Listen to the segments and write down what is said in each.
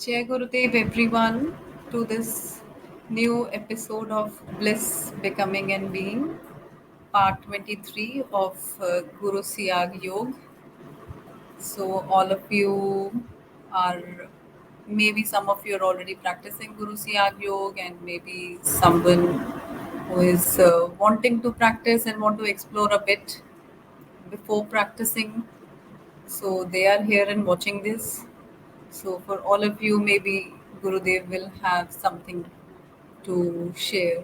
Jai Gurudev, everyone, to this new episode of Bliss, Becoming and Being, part 23 of Guru Siyag Yoga. So, all of you are maybe some of you are already practicing Guru Siyag Yoga, and maybe someone who is wanting to practice and want to explore a bit before practicing. So, they are here and watching this. So, for all of you, maybe Gurudev will have something to share.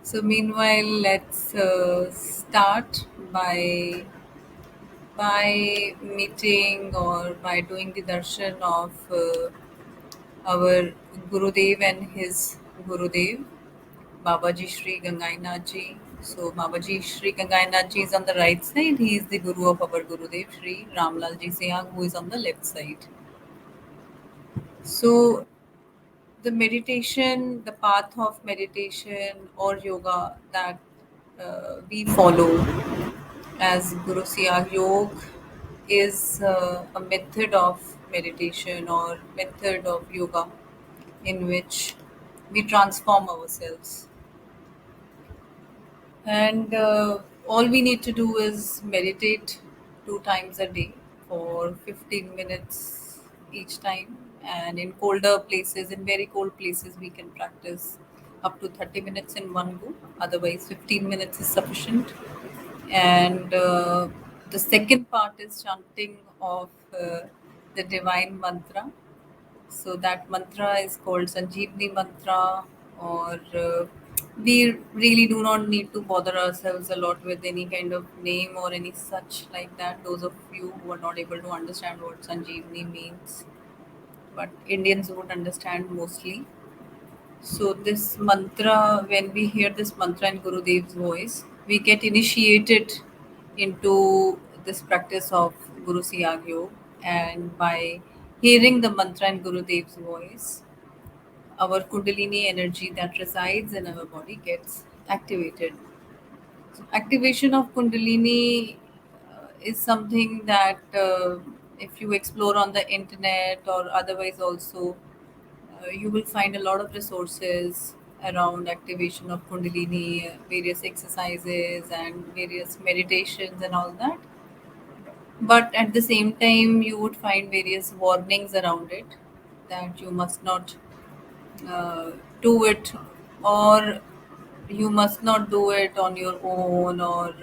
So, meanwhile, let's start by meeting or by doing the darshan of our Gurudev and his Gurudev, Babaji Shri Gangainath Ji. So, Babaji Shri Gangainath Ji is on the right side. He is the Guru of our Gurudev Shri Ramlal Ji Siyag, who is on the left side. So, the meditation, the path of meditation or yoga that we follow as Guru Siyag Yoga is a method of meditation or method of yoga in which we transform ourselves. And all we need to do is meditate 2 times a day for 15 minutes each time. And in colder places, in very cold places, we can practice up to 30 minutes in one go. Otherwise, 15 minutes is sufficient. And the second part is chanting of the divine mantra. So that mantra is called Sanjeevni mantra, or we really do not need to bother ourselves a lot with any kind of name or any such like that. Those of you who are not able to understand what Sanjeevni means, but Indians would understand mostly. So this mantra, when we hear this mantra in Gurudev's voice, we get initiated into this practice of Guru Siyag Yoga, and by hearing the mantra in Gurudev's voice, our Kundalini energy that resides in our body gets activated. So activation of Kundalini is something that if you explore on the internet or otherwise also, you will find a lot of resources around activation of Kundalini, various exercises and various meditations and all that. But at the same time, you would find various warnings around it that you must not uh, do it, or you must not do it on your own, or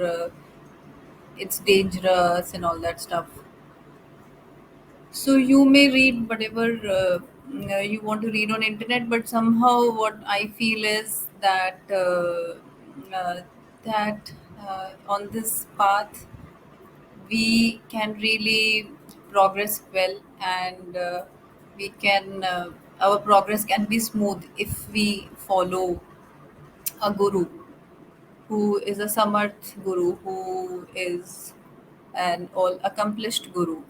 it's dangerous and all that stuff. So you may read whatever you want to read on internet, but somehow what I feel is that uh, that on this path we can really progress well, and we can our progress can be smooth if we follow a guru who is a samarth guru, who is an all accomplished guru.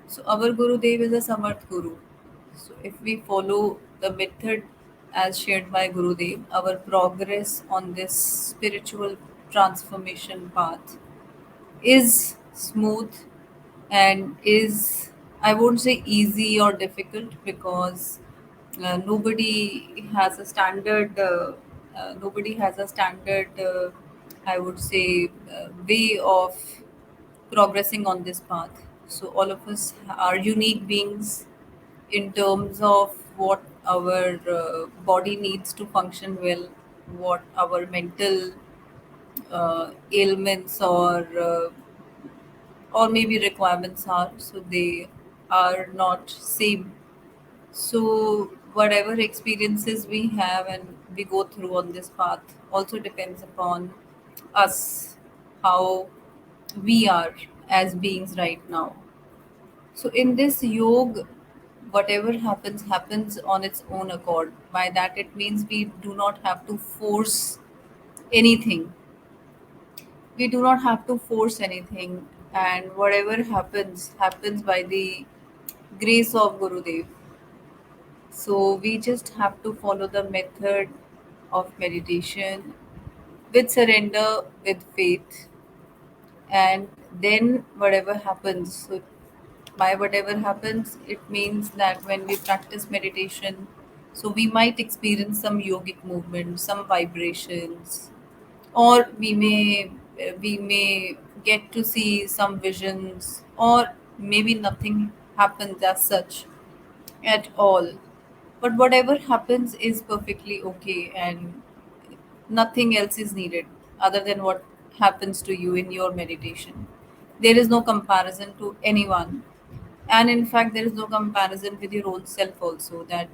So our Gurudev is a Samarth Guru. So if we follow the method as shared by Gurudev, our progress on this spiritual transformation path is smooth and is, I won't say easy or difficult, because nobody has a standard nobody has a standard I would say way of progressing on this path. So all of us are unique beings in terms of what our body needs to function well, what our mental ailments or maybe requirements are. So they are not same. So whatever experiences we have and we go through on this path also depends upon us, how we are as beings right now. So in this yoga, whatever happens happens on its own accord. By that it means we do not have to force anything. We do not have to force anything, and whatever happens happens by the grace of Gurudev. So we just have to follow the method of meditation with surrender, with faith, and then whatever happens. So By whatever happens, it means that when we practice meditation, so we might experience some yogic movement, some vibrations, or we may get to see some visions, or maybe nothing happens as such at all. But whatever happens is perfectly okay, and nothing else is needed other than what happens to you in your meditation. There is no comparison to anyone, and in fact there is no comparison with your own self also, that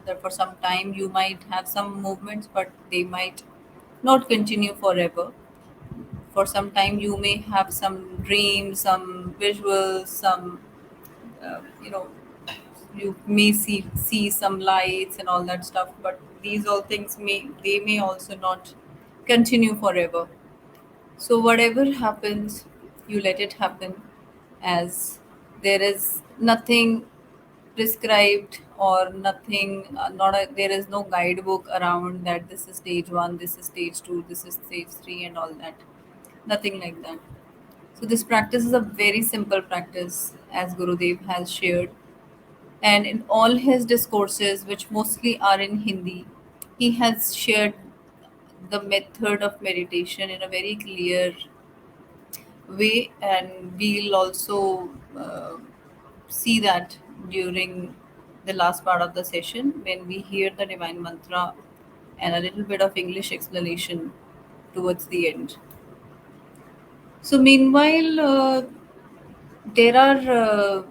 that for some time you might have some movements, but they might not continue forever. For some time you may have some dreams, some visuals, some you know you may see some lights and all that stuff, but these all things may also not continue forever. So whatever happens, you let it happen, as there is nothing prescribed, or nothing, not a, there is no guidebook around that this is stage 1, this is stage 2, this is stage 3 and all that. Nothing like that. So this practice is a very simple practice, as Gurudev has shared, and in all his discourses, which mostly are in Hindi, he has shared the method of meditation in a very clear way, and we'll also see that during the last part of the session when we hear the divine mantra and a little bit of English explanation towards the end. So meanwhile, there are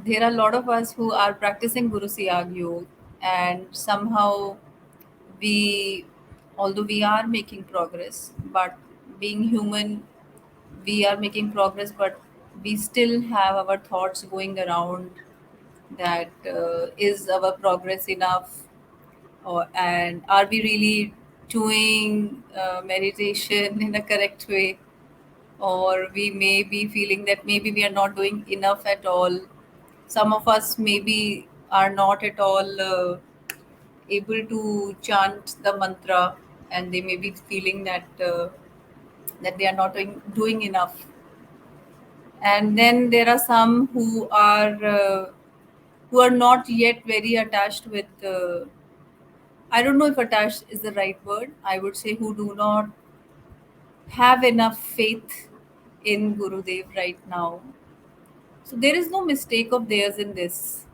there are a lot of us who are practicing Guru Siyag Yoga, and somehow we, although we are making progress, but being human, we are making progress, but we still have our thoughts going around, that is our progress enough, or and are we really doing meditation in a correct way, or we may be feeling that maybe we are not doing enough at all. Some of us maybe are not at all able to chant the mantra, and they may be feeling that they are not doing enough. And then there are some who are not yet very attached with I don't know if attached is the right word. I would say who do not have enough faith in Gurudev right now. So there is no mistake of theirs in this.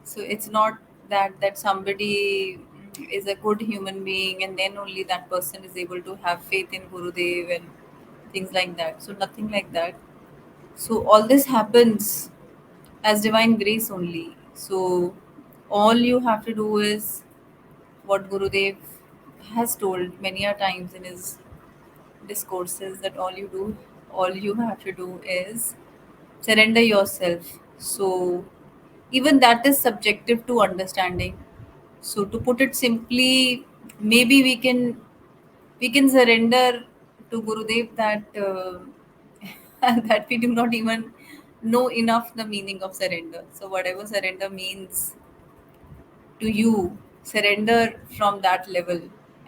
So it's not that somebody is a good human being and then only that person is able to have faith in Gurudev and things like that. So nothing like that. So all this happens as divine grace only. So all you have to do is what Gurudev has told many a times in his discourses, that all you have to do is surrender yourself. So even that is subjective to understanding. So to put it simply, maybe we can surrender to Gurudev that that we do not even know enough the meaning of surrender. So whatever surrender means to you, surrender from that level,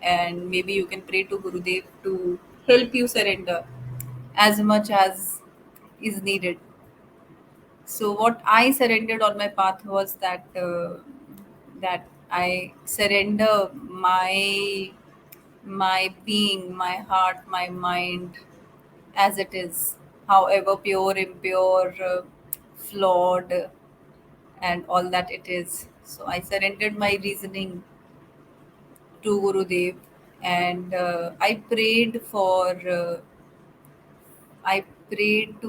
and maybe you can pray to Gurudev to help you surrender as much as is needed. So what I surrendered on my path was that I surrender my being, my heart, my mind as it is, however pure, impure, flawed, and all that it is. So I surrendered my reasoning to Gurudev, and I prayed to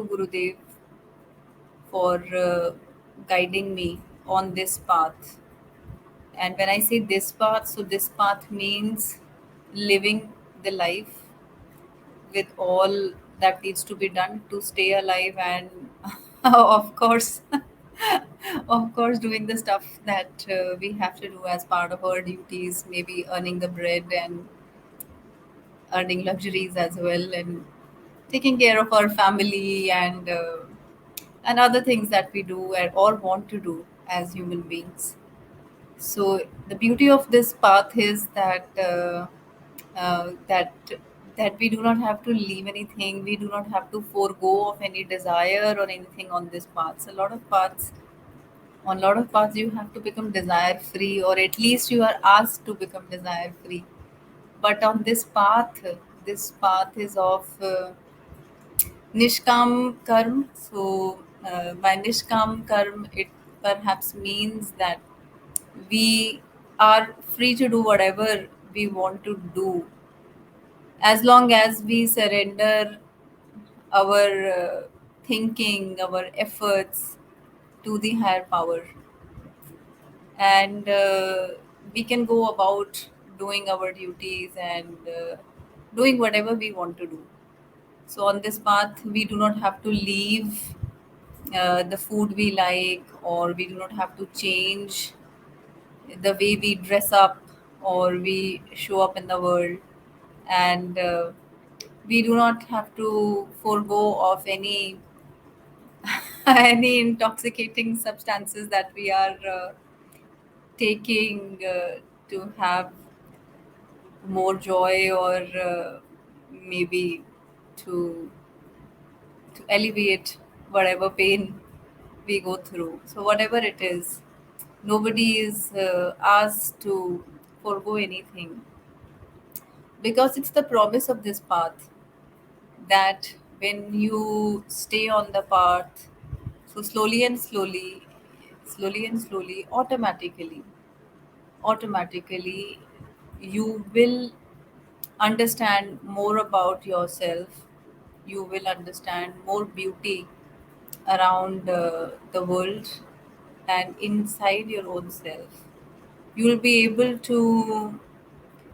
Gurudev for guiding me on this path. And when I say this path, so this path means living the life with all that needs to be done to stay alive, and of course, of course, doing the stuff that we have to do as part of our duties, maybe earning the bread and earning luxuries as well, and taking care of our family, and other things that we do or want to do as human beings. So the beauty of this path is that that we do not have to leave anything, we do not have to forego of any desire or anything on this path. So a lot of paths, on a lot of paths you have to become desire free, or at least you are asked to become desire free. But on this path is of nishkam karm. So by nishkam karm, it perhaps means that we are free to do whatever we want to do, as long as we surrender our thinking, our efforts to the higher power, and we can go about doing our duties and doing whatever we want to do. So on this path, we do not have to leave the food we like, or we do not have to change the way we dress up or we show up in the world, and we do not have to forego of any any intoxicating substances that we are taking to have more joy, or maybe to alleviate whatever pain we go through. So whatever it is, nobody is asked to forego anything, because it's the promise of this path that when you stay on the path, so slowly and slowly, automatically, you will understand more about yourself. You will understand more beauty around the world and inside your own self. You will be able to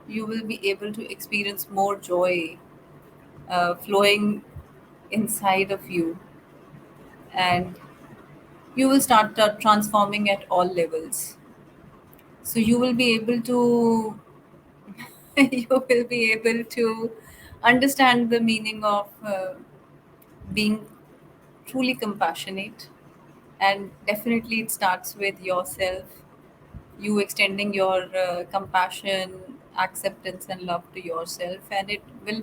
you will be able to experience more joy flowing inside of you, and you will start transforming at all levels. So you will be able to you will be able to understand the meaning of being truly compassionate. And definitely it starts with yourself, you extending your compassion, acceptance and love to yourself, and it will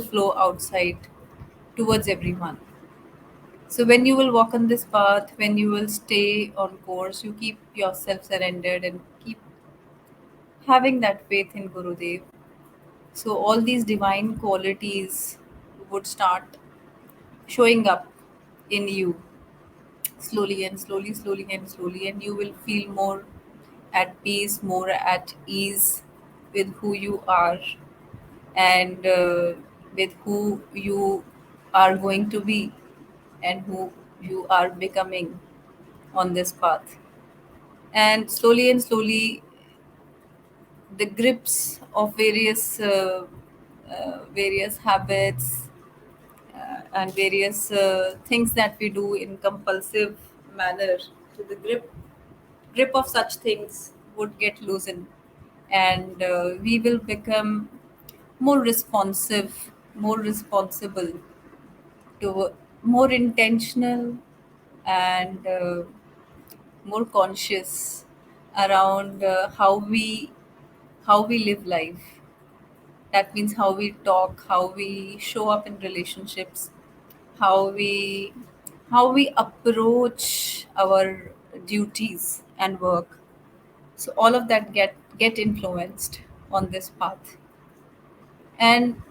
flow outside towards everyone. So when you will walk on this path, when you will stay on course, you keep yourself surrendered and keep having that faith in Gurudev. So all these divine qualities would start showing up in you slowly and slowly, and you will feel more at peace, more at ease with who you are, and with who you are going to be, and who you are becoming on this path. And slowly, the grips of various habits and various things that we do in compulsive manner, so the grip of such things would get loosened, and we will become more responsive, more responsible, to more intentional, and more conscious around how we live life. That means how we talk, how we show up in relationships, how we approach our duties and work. So all of that get influenced on this path, and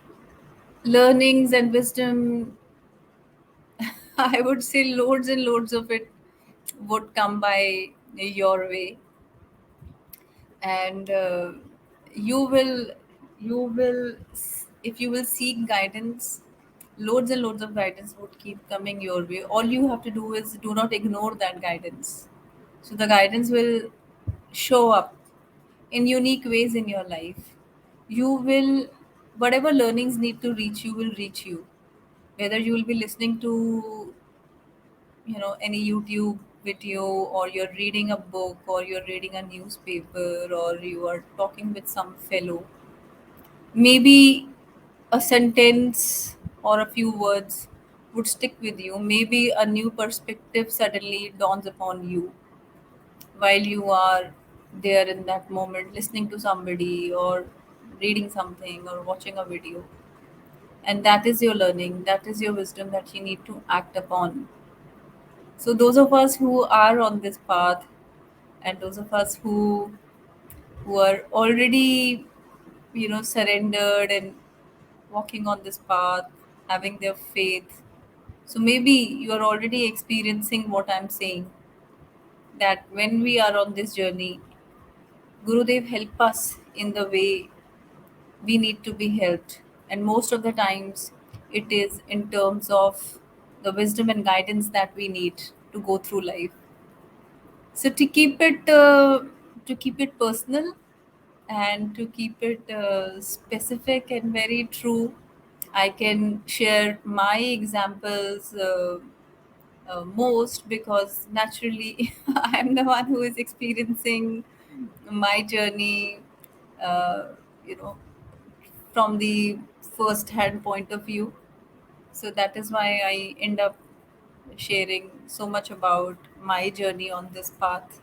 learnings and wisdom, I would say loads and loads of it would come by your way, and if you will seek guidance, loads and loads of guidance would keep coming your way. All you have to do is do not ignore that guidance. So the guidance will show up in unique ways in your life. You will, whatever learnings need to reach you will reach you, whether you will be listening to any YouTube video, or you're reading a book, or you're reading a newspaper, or you are talking with some fellow. Maybe a sentence or a few words would stick with you. Maybe a new perspective suddenly dawns upon you while you are there in that moment listening to somebody, or reading something or watching a video, and that is your learning, that is your wisdom that you need to act upon. So those of us who are on this path, and those of us who are already, surrendered and walking on this path, having their faith, so maybe you are already experiencing what I'm saying, that when we are on this journey, Gurudev help us in the way we need to be helped. And most of the times, it is in terms of the wisdom and guidance that we need to go through life. So to keep it personal, and to keep it specific and very true, I can share my examples most, because naturally I'm the one who is experiencing my journey, uh, you know, from the first hand point of view. So that is why I end up sharing so much about my journey on this path.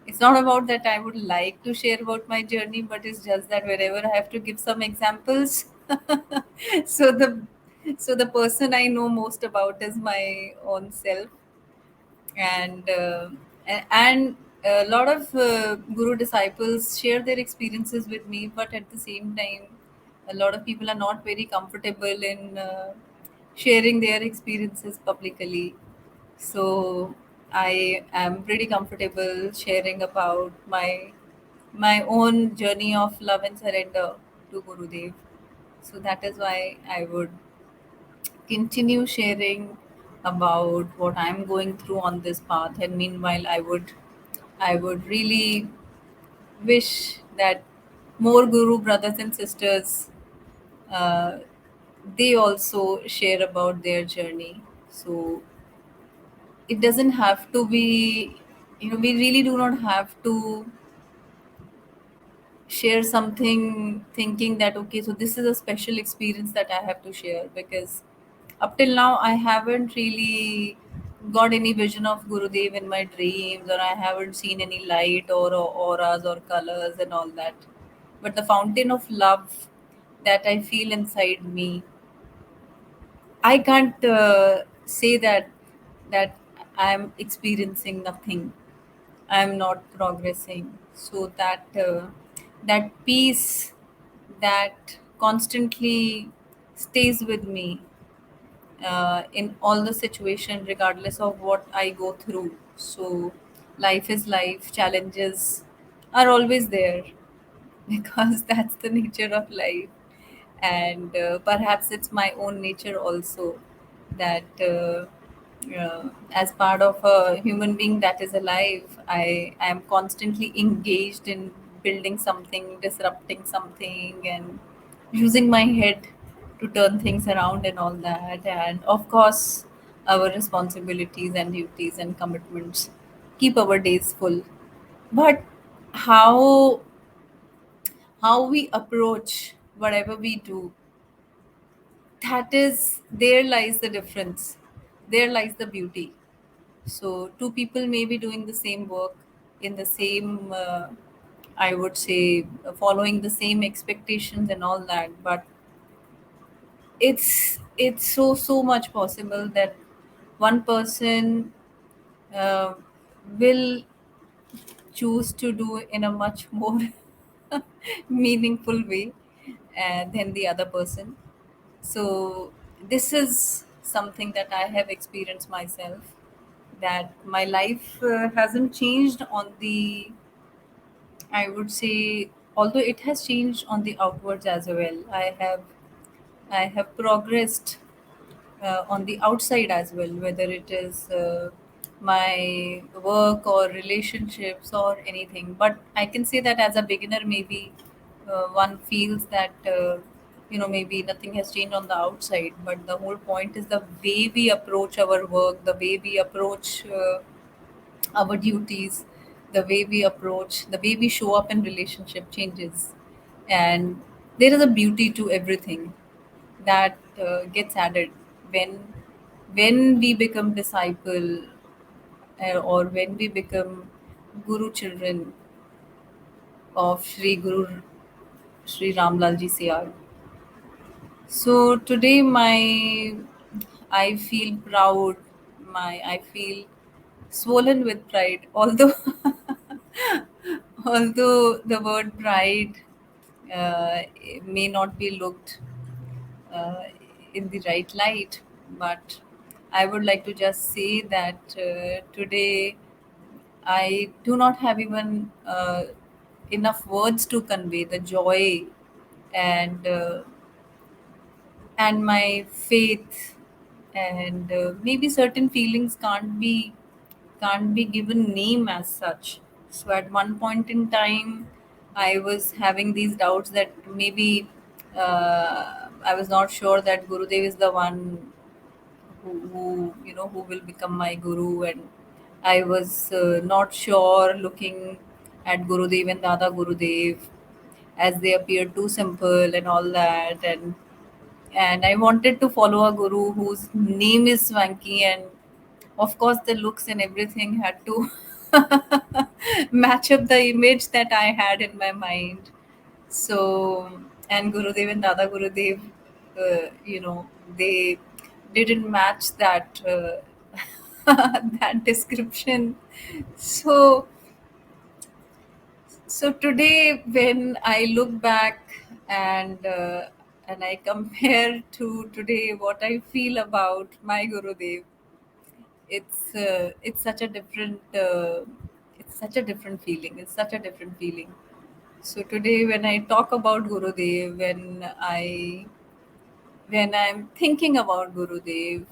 It's not about that I would like to share about my journey, but it's just that wherever I have to give some examples, so the person I know most about is my own self. And a lot of guru disciples share their experiences with me, but at the same time, a lot of people are not very comfortable in sharing their experiences publicly. So I am pretty comfortable sharing about my own journey of love and surrender to Gurudev. So that is why I would continue sharing about what I'm going through on this path. And meanwhile, I would really wish that more Guru brothers and sisters, uh, they also share about their journey. So it doesn't have to be, we really do not have to share something thinking that, okay, so this is a special experience that I have to share, because up till now I haven't really got any vision of Gurudev in my dreams, or I haven't seen any light or auras or colors and all that. But the fountain of love that I feel inside me, I can't say that I'm experiencing nothing, I'm not progressing. So that peace that constantly stays with me in all the situation, regardless of what I go through. So life is life. Challenges are always there because that's the nature of life. And perhaps it's my own nature also, that as part of a human being that is alive, I am constantly engaged in building something, disrupting something, and using my head to turn things around and all that. And of course, our responsibilities and duties and commitments keep our days full. But how how we approach whatever we do, that is, there lies the difference, there lies the beauty. So two people may be doing the same work in the same, I would say, following the same expectations and all that, but it's so much possible that one person uh, will choose to do in a much more meaningful way than the other person. So this is something that I have experienced myself, that my life hasn't changed on the, I would say, although it has changed on the outwards as well. I have progressed on the outside as well, whether it is my work or relationships or anything. But I can say that as a beginner, maybe one feels that, maybe nothing has changed on the outside. But the whole point is the way we approach our work, the way we approach our duties, the way we show up in relationship changes. And there is a beauty to everything that gets added when we become disciple, or when we become guru children of Shri Ramlalji Siyag. So today I feel proud, I feel swollen with pride. Although although the word pride may not be looked uh, in the right light, but I would like to just say that today I do not have even enough words to convey the joy and my faith, and maybe certain feelings can't be given name as such. So at one point in time I was having these doubts that maybe I was not sure that Gurudev is the one who will become my guru, and I was not sure, looking at Gurudev and Dada Gurudev, as they appeared too simple and all that, and I wanted to follow a guru whose name is Swanky, and of course the looks and everything had to match up the image that I had in my mind. So, and Gurudev and Dada Gurudev, they didn't match that that description. So, so today when I look back and I compare to today what I feel about my Gurudev, it's such a different it's such a different feeling. It's such a different feeling. So today when I talk about Gurudev, when I'm thinking about Gurudev,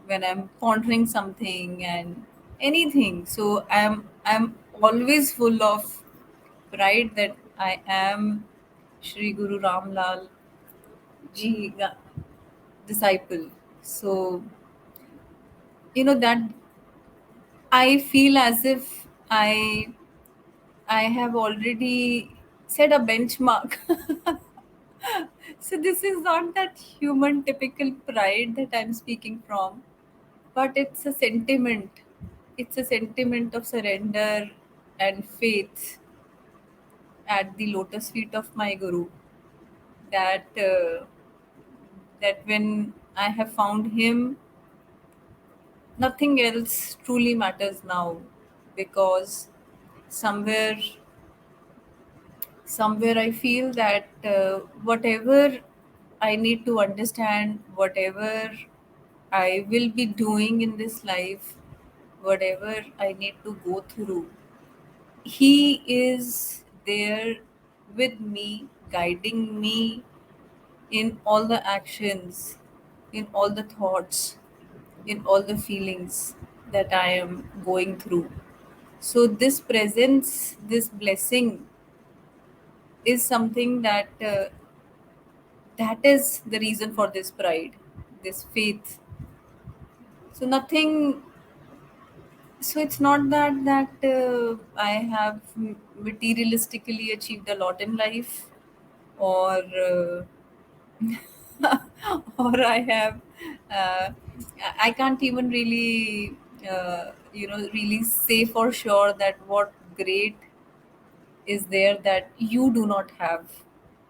when I'm pondering something and anything, so I'm always full of pride that I am Shri Guru Ramlal Ji disciple. So that I feel as if I have already set a benchmark. So this is not that human typical pride that I'm speaking from, but it's a sentiment. It's a sentiment of surrender and faith at the lotus feet of my guru. That when I have found him, nothing else truly matters now, because somewhere somewhere I feel that whatever I need to understand, whatever I will be doing in this life, whatever I need to go through, he is there with me, guiding me in all the actions, in all the thoughts, in all the feelings that I am going through. So this presence, this blessing, is something that is the reason for this pride, this faith. So nothing. So it's not that I have materialistically achieved a lot in life, or or I have. Uh, I can't even really, really say for sure that what great is there that you do not have.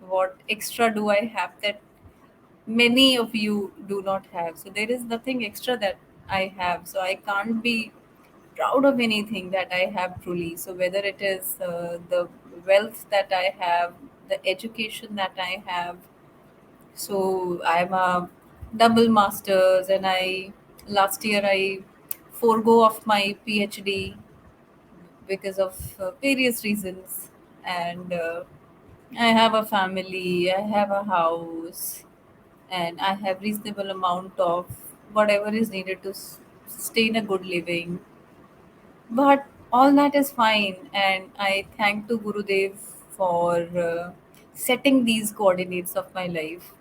What extra do I have that many of you do not have? So there is nothing extra that I have. So I can't be proud of anything that I have truly. So whether it is the wealth that I have, the education that I have. So I'm a double masters, and I last year I forego of my PhD because of various reasons, and I have a family, I have a house, and I have reasonable amount of whatever is needed to sustain a good living. But all that is fine, and I thank to Gurudev for setting these coordinates of my life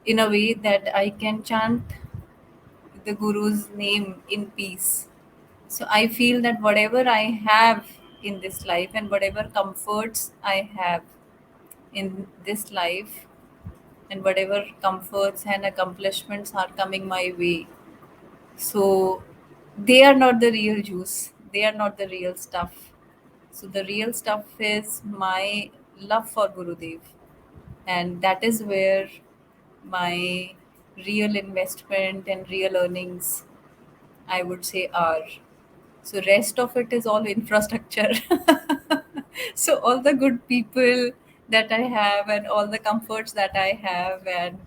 in a way that I can chant the Guru's name in peace. So I feel that whatever I have in this life and whatever comforts I have in this life, and whatever comforts and accomplishments are coming my way, so they are not the real juice, they are not the real stuff. So the real stuff is my love for Gurudev. and that is where my real investment and real earnings, I would say, are. So rest of it is all infrastructure. So all the good people that I have and all the comforts that I have, and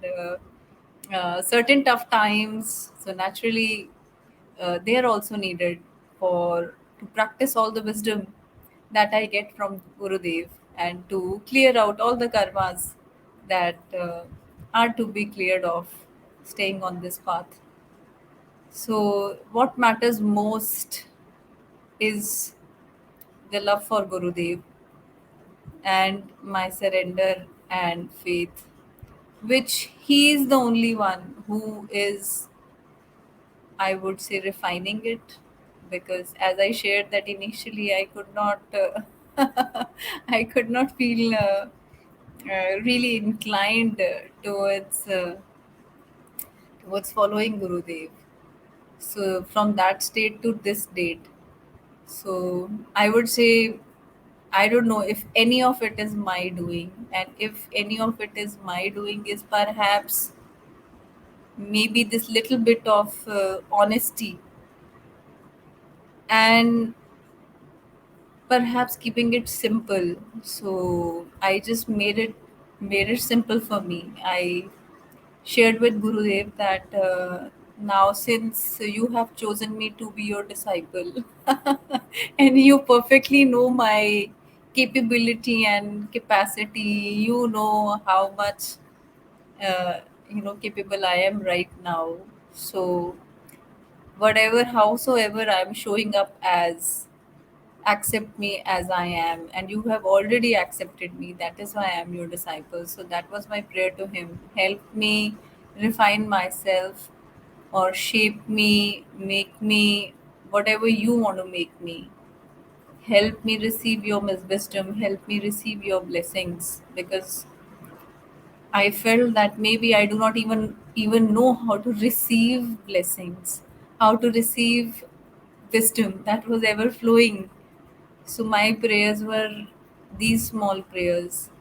certain tough times, so naturally they are also needed for to practice all the wisdom that I get from Gurudev, and to clear out all the karmas that are to be cleared off staying on this path. So what matters most is the love for Gurudev and my surrender and faith, which he is the only one who is, I would say, refining it. Because as I shared that initially, I could not, I could not feel really inclined towards following Gurudev. So from that state to this date, so I would say I don't know if any of it is my doing, and if any of it is my doing is perhaps maybe this little bit of honesty, and perhaps keeping it simple. So I just made it simple for me. I shared with Gurudev that now, since you have chosen me to be your disciple, and you perfectly know my capability and capacity, you know how much capable I am right now. So whatever, howsoever I'm showing up as, accept me as I am, and you have already accepted me. That is why I am your disciple. So that was my prayer to him. Help me refine myself, or shape me, make me whatever you want to make me. Help me receive your wisdom, help me receive your blessings, because I felt that maybe I do not even know how to receive blessings, how to receive wisdom that was ever flowing. So my prayers were these small prayers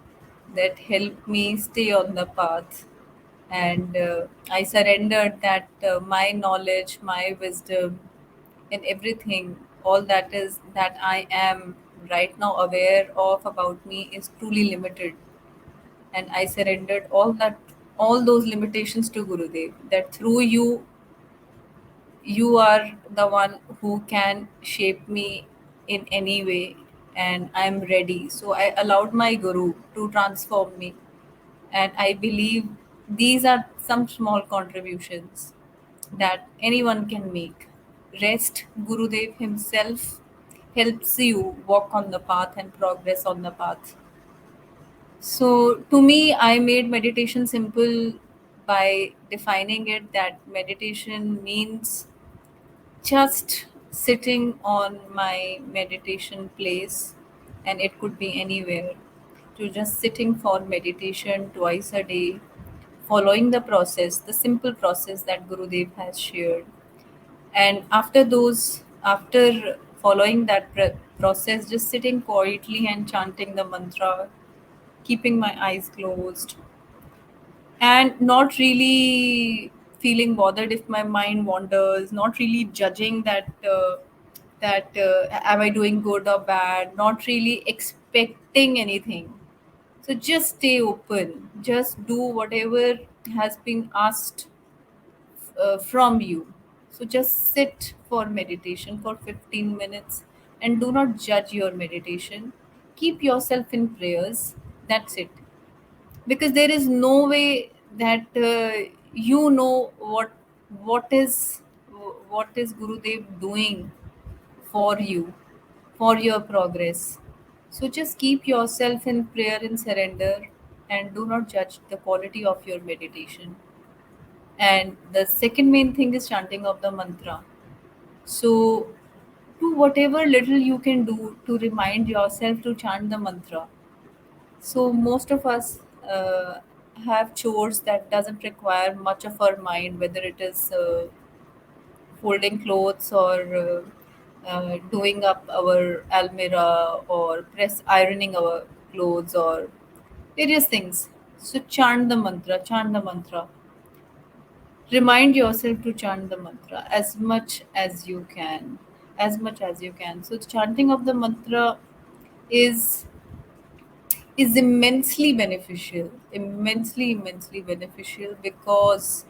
that help me stay on the path. And I surrendered that my knowledge, my wisdom, and everything, all that is that I am right now aware of about me is truly limited. And I surrendered all those limitations to Gurudev. That through you are the one who can shape me in any way, and I'm ready. So I allowed my Guru to transform me, and I believe these are some small contributions that anyone can make. Rest, Gurudev himself helps you walk on the path and progress on the path. So, to me, I made meditation simple by defining it that meditation means just sitting on my meditation place, and it could be anywhere, to just sitting for meditation twice a day, following the process, the simple process that Gurudev has shared. And after following that process, just sitting quietly and chanting the mantra, keeping my eyes closed, and not really feeling bothered if my mind wanders, not really judging that am I doing good or bad, not really expecting anything. So just stay open, just do whatever has been asked from you. So just sit for meditation for 15 minutes, and do not judge your meditation. Keep yourself in prayers. That's it. Because there is no way that you know what is Gurudev doing for you, for your progress. So just keep yourself in prayer and surrender, and do not judge the quality of your meditation. And the second main thing is chanting of the mantra. So do whatever little you can do to remind yourself to chant the mantra. So most of us have chores that doesn't require much of our mind, whether it is folding clothes, or doing up our almirah, or press ironing our clothes, or various things. So chant the mantra, chant the mantra. Remind yourself to chant the mantra as much as you can. As much as you can. So chanting of the mantra is is immensely beneficial, because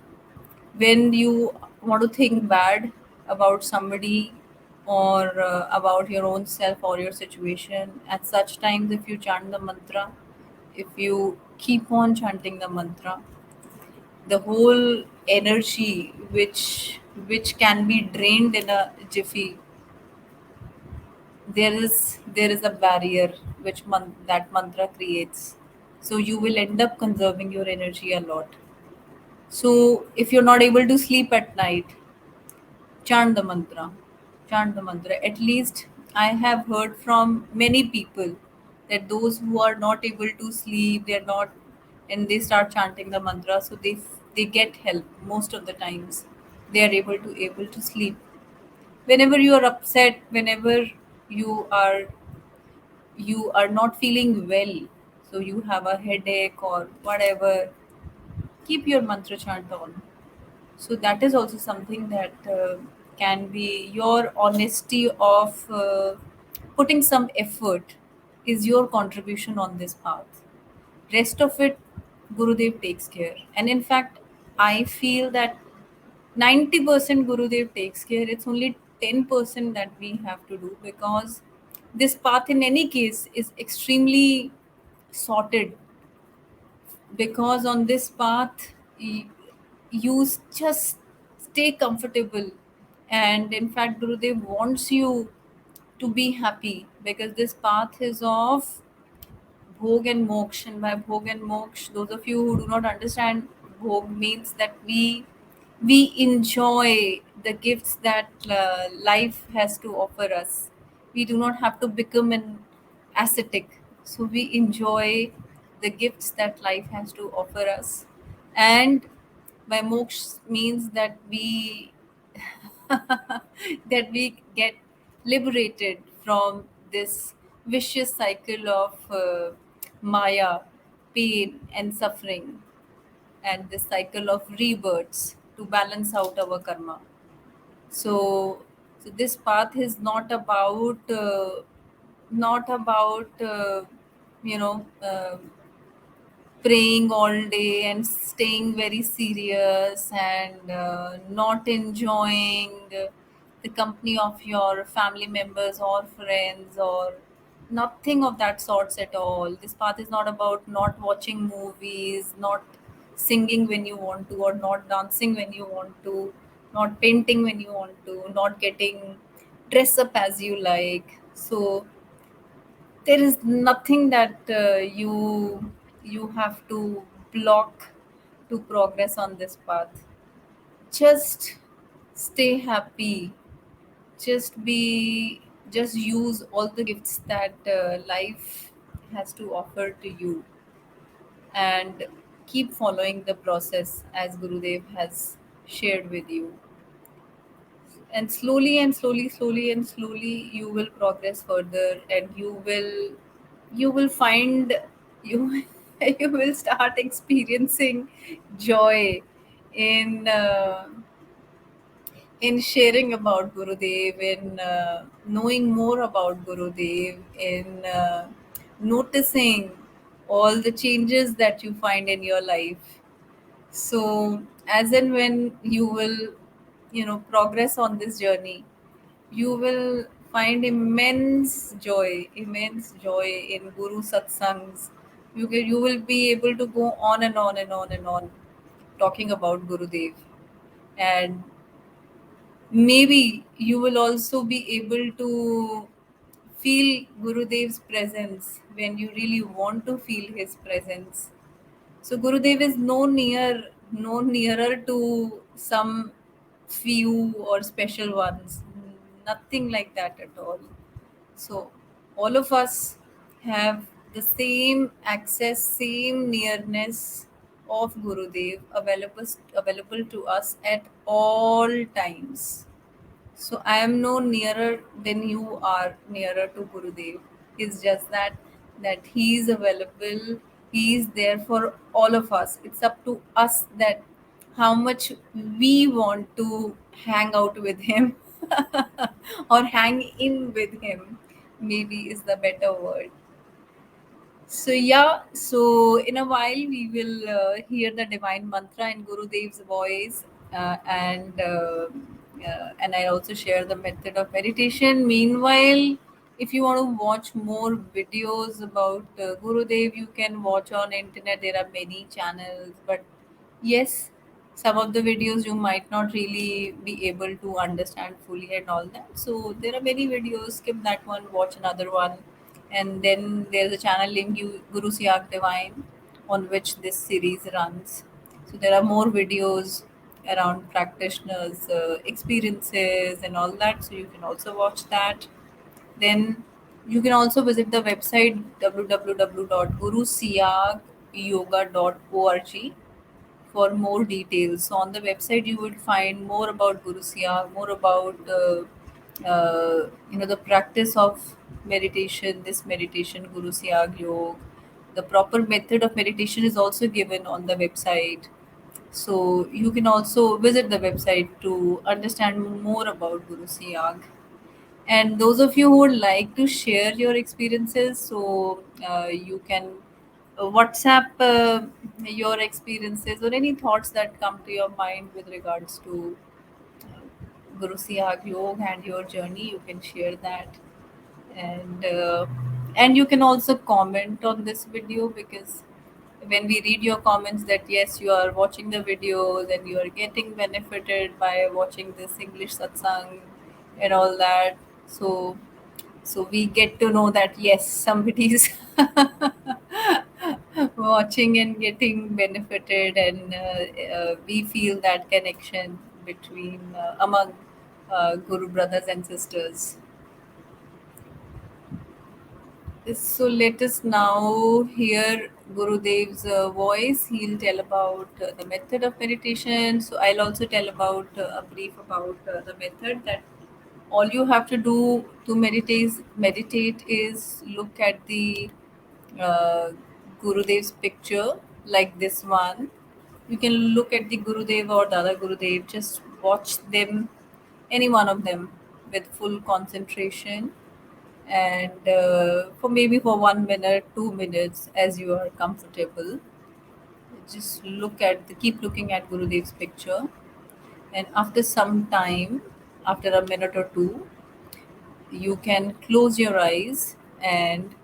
when you want to think bad about somebody, or about your own self or your situation, at such times, if you chant the mantra, if you keep on chanting the mantra, the whole energy which can be drained in a jiffy, there is a barrier which that mantra creates. So you will end up conserving your energy a lot. So if you're not able to sleep at night, chant the mantra. Chant the mantra. At least I have heard from many people that those who are not able to sleep, they're not, and they start chanting the mantra, so they get help most of the times. They are able to sleep. Whenever you are upset, whenever you are you are not feeling well, so you have a headache or whatever, keep your mantra chant on. So that is also something that can be your honesty of putting some effort, is your contribution on this path. Rest of it, Gurudev takes care. And in fact, I feel that 90% Gurudev takes care. It's only 10% that we have to do, because this path in any case is extremely sorted. Because on this path, you just stay comfortable. And in fact, Gurudev wants you to be happy, because this path is of bhog and moksha. And by bhog and moksha, those of you who do not understand, bhog means that we enjoy the gifts that life has to offer us. We do not have to become an ascetic, so we enjoy the gifts that life has to offer us. And by moksha means that we that we get liberated from this vicious cycle of maya, pain and suffering, and this cycle of rebirths, to balance out our karma. So this path is not about you know praying all day and staying very serious, and not enjoying the company of your family members or friends, or nothing of that sorts at all. This path is not about not watching movies, not singing when you want to, or not dancing when you want to, not painting when you want to, not getting dress up as you like. So there is nothing that you have to block to progress on this path. Just stay happy. Just use all the gifts that life has to offer to you, and keep following the process as Gurudev has shared with you. And slowly you will progress further, and you will find you you will start experiencing joy in sharing about Gurudev, in knowing more about Gurudev, in noticing all the changes that you find in your life. So as and when you will progress on this journey, you will find immense joy in Guru satsangs. You will be able to go on and on and on and on talking about Gurudev. And maybe you will also be able to feel Gurudev's presence when you really want to feel his presence. So Gurudev is no nearer to some few or special ones. Nothing like that at all. So all of us have the same access, same nearness of Gurudev available to us at all times. So I am no nearer than you are nearer to Gurudev. It's just that he is available He is there for all of us. It's up to us that how much we want to hang out with him or hang in with him, maybe is the better word. So yeah, so in a while we will hear the divine mantra in Guru Dev's voice, and I also share the method of meditation. Meanwhile, if you want to watch more videos about Guru Dev, you can watch on internet. There are many channels, but yes, some of the videos you might not really be able to understand fully and all that. So there are many videos. Skip that one, watch another one, and then there's a channel named Guru Siyag Divine, on which this series runs. So there are more videos around practitioners' experiences and all that. So you can also watch that. Then you can also visit the website www.gurusiyagyoga.org for more details. So on the website, you would find more about Guru Siya, more about the practice of meditation. This meditation, Guru Siyag Yoga, the proper method of meditation is also given on the website. So you can also visit the website to understand more about Guru Siyag. And those of you who would like to share your experiences, so you can WhatsApp your experiences or any thoughts that come to your mind with regards to Guru Siyag Yoga and your journey. You can share that, and you can also comment on this video, because when we read your comments that yes, you are watching the videos and you are getting benefited by watching this English satsang and all that. So we get to know that yes, somebody is watching and getting benefited, and we feel that connection between among Guru brothers and sisters. So let us now hear Gurudev's voice. He'll tell about the method of meditation. So I'll also tell about a brief about the method, that all you have to do to meditate is look at the Gurudev's picture, like this one. You can look at the Gurudev or Dada Gurudev, just watch them, any one of them, with full concentration, and for maybe for 1 minute, 2 minutes, as you are comfortable. Just keep looking at Gurudev's picture, and after some time, after a minute or two, you can close your eyes and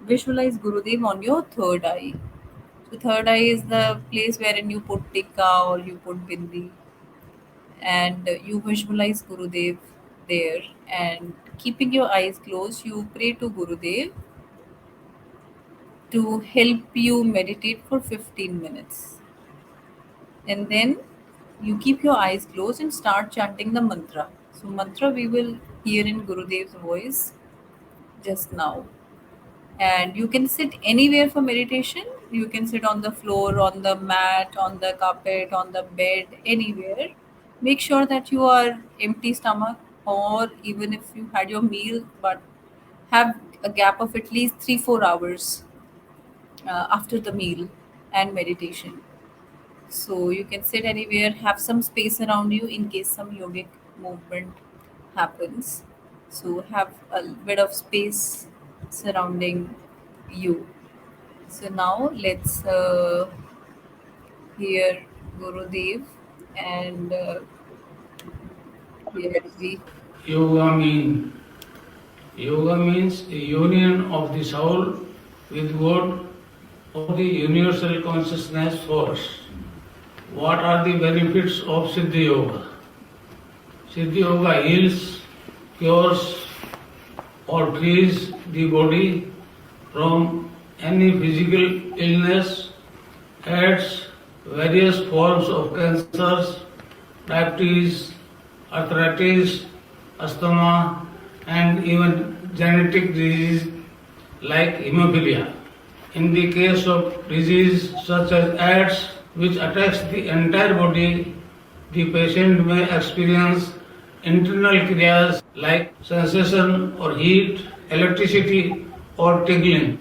visualize Gurudev on your third eye. So third eye is the place wherein you put tikka or you put bindi, and you visualize Gurudev there. And keeping your eyes closed, you pray to Gurudev to help you meditate for 15 minutes. And then you keep your eyes closed and start chanting the mantra. So, mantra we will hear in Gurudev's voice just now. And you can sit anywhere for meditation. You can sit on the floor, on the mat, on the carpet, on the bed, anywhere. Make sure that you are empty stomach, or even if you had your meal, but have a gap of at least 3-4 hours after the meal and meditation. So you can sit anywhere, have some space around you in case some yogic movement happens. So have a bit of space surrounding you. So now let's hear Guru Dev, and here we. Yoga mean Yoga means a union of the soul with God or the universal consciousness force. What are the benefits of Siddhi Yoga? Siddhi Yoga heals, cures, or frees the body from any physical illness, adds various forms of cancers, diabetes, arthritis, asthma, and even genetic disease like hemophilia. In the case of disease such as AIDS, which attacks the entire body, the patient may experience internal kriyas like sensation or heat, electricity or tingling.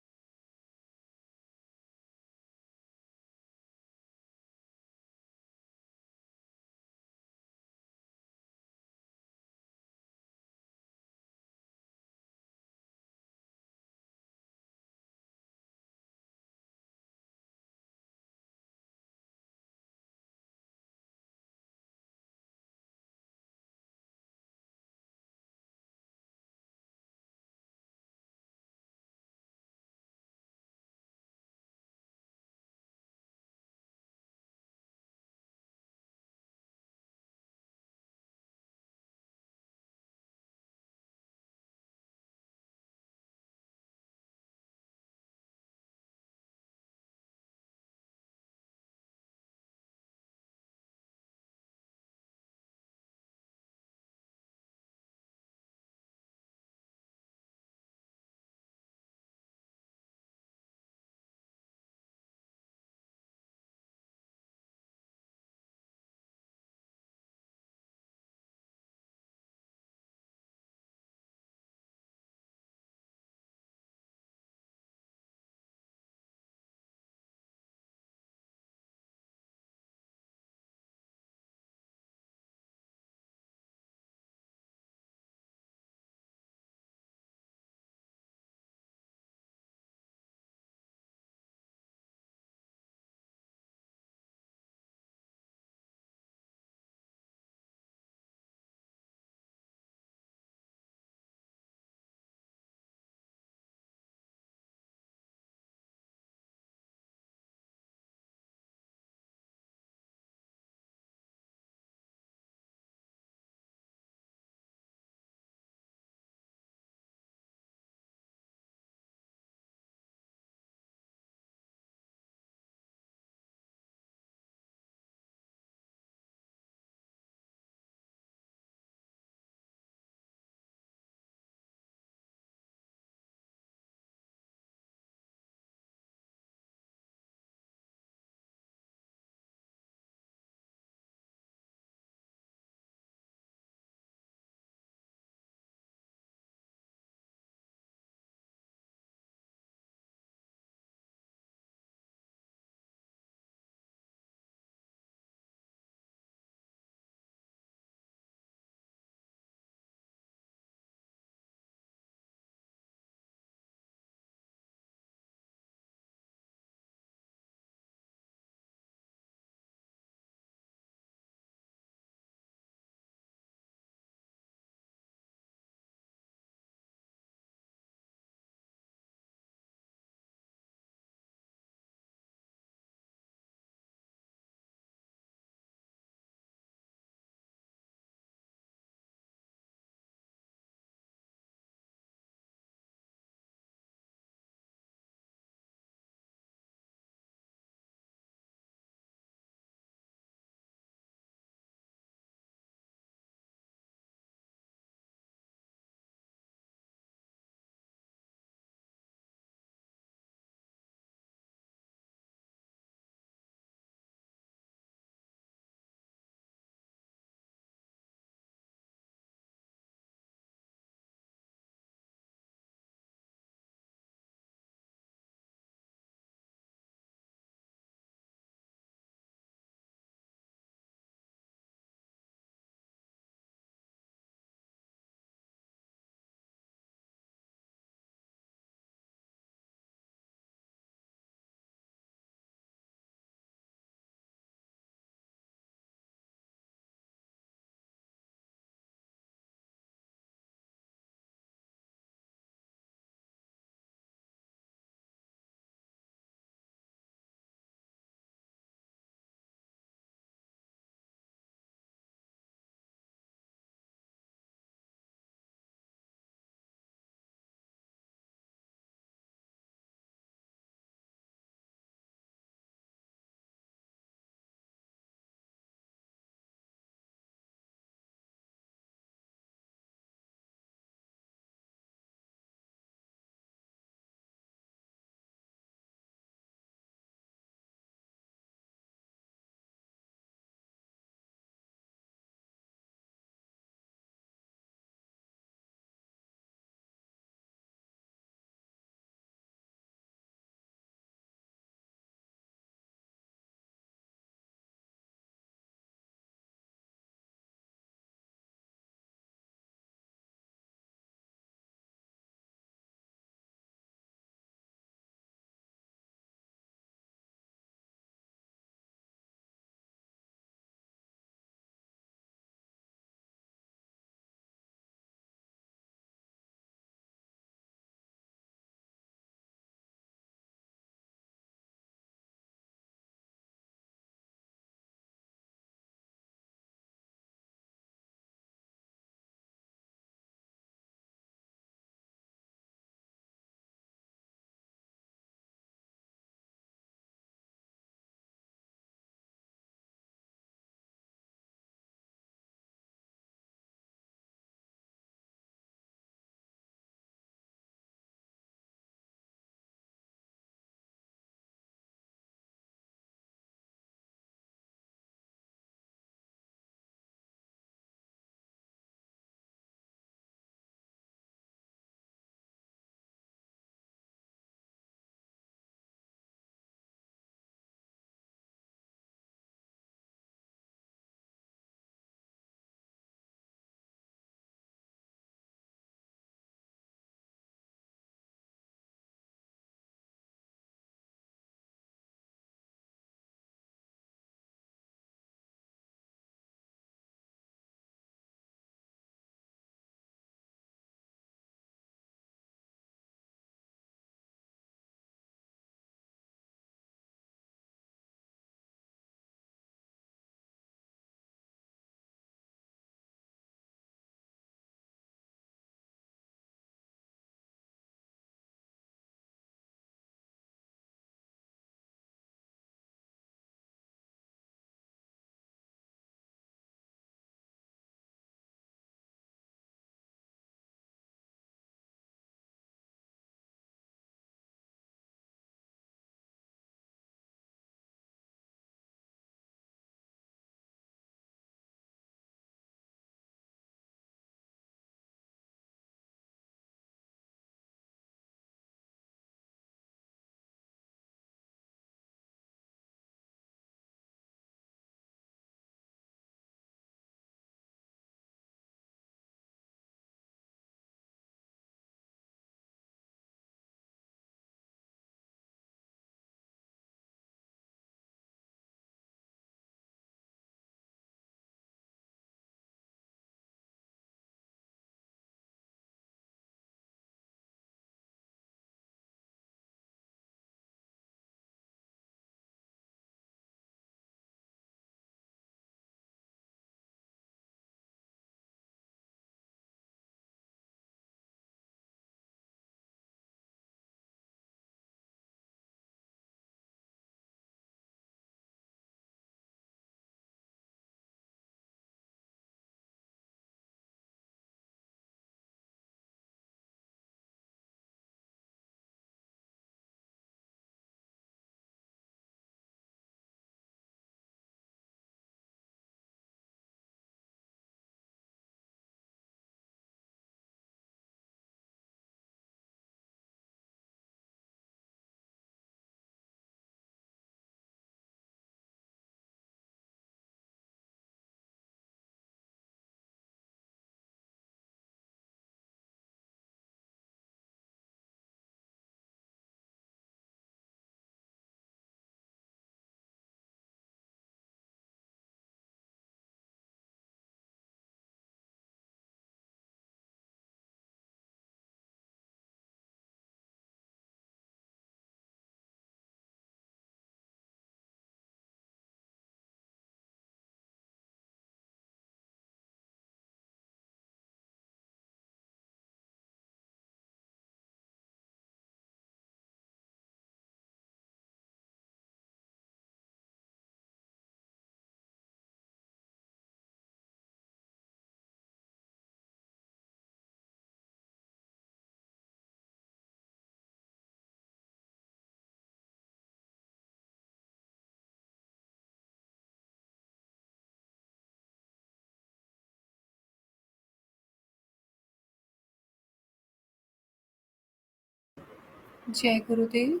Jai Gurudev,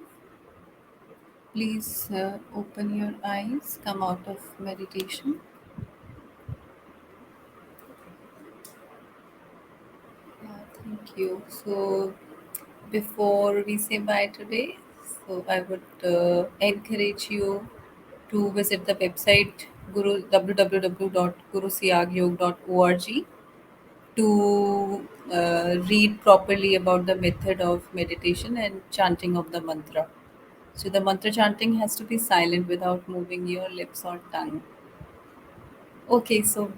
please open your eyes, come out of meditation. Yeah, thank you. So, before we say bye today, so I would encourage you to visit the website www.gurusiyagyoga.org to read properly about the method of meditation and chanting of the mantra. So the mantra chanting has to be silent without moving your lips or tongue. Okay, so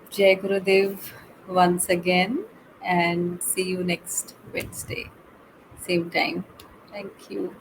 Jai Gurudev once again, and see you next Wednesday, same time. Thank you.